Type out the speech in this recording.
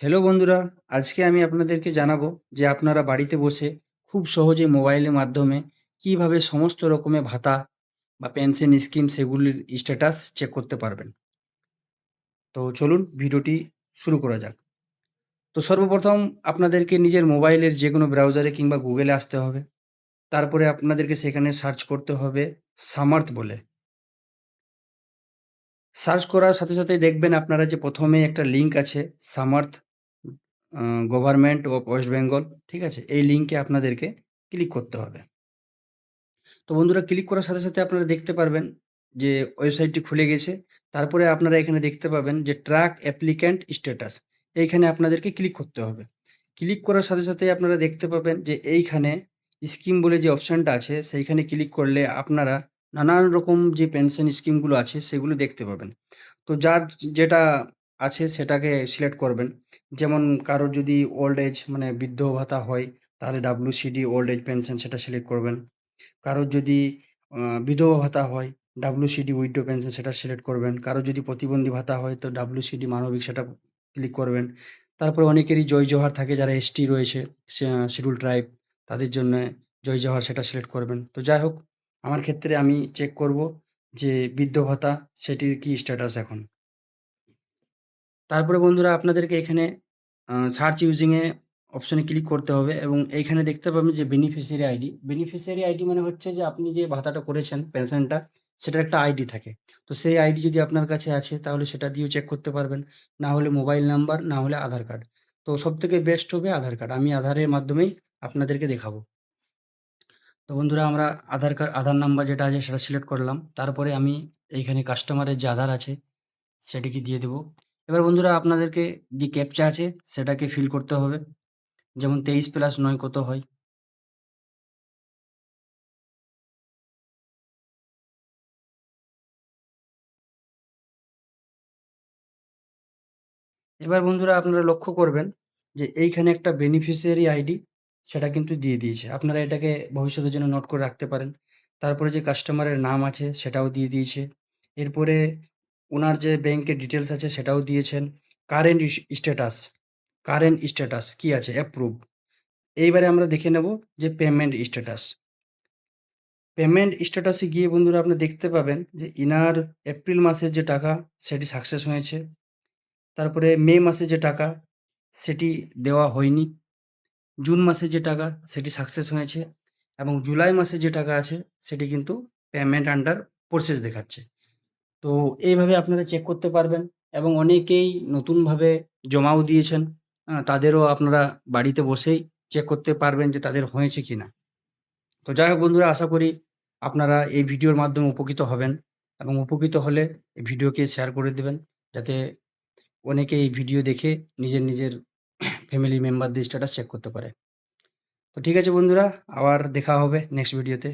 Hello বন্ধুরা, আজকে আমি আপনাদেরকে জানাবো যে আপনারা বাড়িতে বসে খুব সহজে মোবাইলের মাধ্যমে কিভাবে সমস্ত রকমের ভাতা বা পেনশন স্কিম সেগুলির স্ট্যাটাস চেক করতে পারবেন। তো চলুন ভিডিওটি শুরু করা যাক। তো সর্বপ্রথম আপনাদেরকে নিজের মোবাইলের যে কোনো ব্রাউজারে কিংবা গুগলে আসতে হবে। তারপরে আপনাদেরকে সেখানে সার্চ করতে হবে সামার্থ বলে। সার্চ করার সাথে সাথেই দেখবেন আপনারা যে প্রথমে একটা লিঙ্ক আছে Samarth government of West Bengal, ঠিক আছে? এই লিঙ্কে আপনাদেরকে ক্লিক করতে হবে। তো বন্ধুরা ক্লিক করার সাথে সাথে আপনারা দেখতে পারবেন যে ওয়েবসাইটটি খুলে গেছে। তারপরে আপনারা এখানে দেখতে পাবেন যে ট্র্যাক অ্যাপ্লিক্যান্ট স্ট্যাটাস। এইখানে আপনাদেরকে ক্লিক করতে হবে। ক্লিক করার সাথে সাথেই আপনারা দেখতে পাবেন যে এইখানে স্কিম বলে যে অপশানটা আছে সেইখানে ক্লিক করলে আপনারা নানান রকম যে পেনশন স্কিমগুলো আছে সেগুলো দেখতে পাবেন। তো যার যেটা আছে সেটাকে সিলেক্ট করবেন। যেমন কারোর যদি ওল্ড এজ মানে বৃদ্ধ ভাতা হয় তাহলে WCD ওল্ড এজ পেনশন সেটা সিলেক্ট করবেন। কারোর যদি বিধবা ভাতা হয়, WCD উইডো পেনশন সেটা সিলেক্ট করবেন। কারোর যদি প্রতিবন্ধী ভাতা হয় তো WCD মানবিক সেটা ক্লিক করবেন। তারপরে অনেকেরই জয় জোহার থাকে যারা ST রয়েছে, শিডিউল ট্রাইব তাদের জন্যে জয় জোহার সেটা সিলেক্ট করবেন। তো যাই হোক, আমার ক্ষেত্রে আমি চেক করব যে বৃদ্ধ ভাতা সেটির কি স্ট্যাটাস এখন। তারপরে বন্ধুরা আপনাদেরকে এখানে সার্চ ইউজিং এ অপশনে ক্লিক করতে হবে এবং এইখানে দেখতে পাবেন যে বেনিফিশিয়ারি আইডি। বেনিফিশিয়ারি আইডি মানে হচ্ছে যে আপনি যে ভাতাটা করেছেন পেনশনটা সেটার একটা আইডি থাকে। তো সেই আইডি যদি আপনার কাছে আছে তাহলে সেটা দিয়েও চেক করতে পারবেন। না হলে মোবাইল নাম্বার, না হলে আধার কার্ড। তো সবথেকে বেস্ট হবে আধার কার্ড। আমি আধারের মাধ্যমেই আপনাদেরকে দেখাবো। তো বন্ধুরা আমরা আধার নাম্বার যেটা আছে সেটা সিলেক্ট করলাম। তারপরে আমি এইখানে কাস্টমারের যে আধার আছে সেটিকে দিয়ে দেবো। এবার বন্ধুরা আপনাদেরকে যে ক্যাপচা আছে সেটাকে ফিল করতে হবে। যেমন 23+9 কত হয়? এবার বন্ধুরা আপনারা লক্ষ্য করবেন যে এইখানে একটা বেনিফিশিয়ারি আইডি সেটা কিন্তু দিয়ে দিয়েছে। আপনারা এটাকে ভবিষ্যতের জন্য নোট করে রাখতে পারেন। তারপরে যে কাস্টমারের নাম আছে সেটাও দিয়ে দিয়েছে। এরপরে উনার যে ব্যাংকের ডিটেইলস আছে সেটাও দিয়েছেন। কারেন্ট স্ট্যাটাস, কারেন্ট স্ট্যাটাস কি আছে? অ্যাপ্রুভ। এইবারে আমরা দেখে নেব যে পেমেন্ট স্ট্যাটাস। পেমেন্ট স্ট্যাটাসে গিয়ে বন্ধুরা আপনি দেখতে পাবেন যে ইনার এপ্রিল মাসের যে টাকা সেটি সাকসেস হয়েছে। তারপরে মে মাসে যে টাকা সেটি দেওয়া হয়নি। জুন মাসে যে টাকা সেটি সাকসেস হয়েছে এবং জুলাই মাসে যে টাকা আছে সেটি কিন্তু পেমেন্ট আন্ডার প্রসেস দেখাচ্ছে। তো এইভাবে আপনারা চেক করতে পারবেন এবং অনেকেই নতুনভাবে জমাও দিয়েছেন। তাদেরও আপনারা বাড়িতে বসেই চেক করতে পারবেন যে তাদের হয়েছে কিনা। তো যাই হোক বন্ধুরা আশা করি আপনারা এই ভিডিওর মাধ্যমে উপকৃত হবেন এবং উপকৃত হলে এই ভিডিওকে শেয়ার করে দেবেন যাতে অনেকে এই ভিডিও দেখে নিজের ফ্যামিলি মেম্বারদের স্ট্যাটাস চেক করতে পারে। তো ঠিক আছে বন্ধুরা, আবার দেখা হবে নেক্সট ভিডিওতে।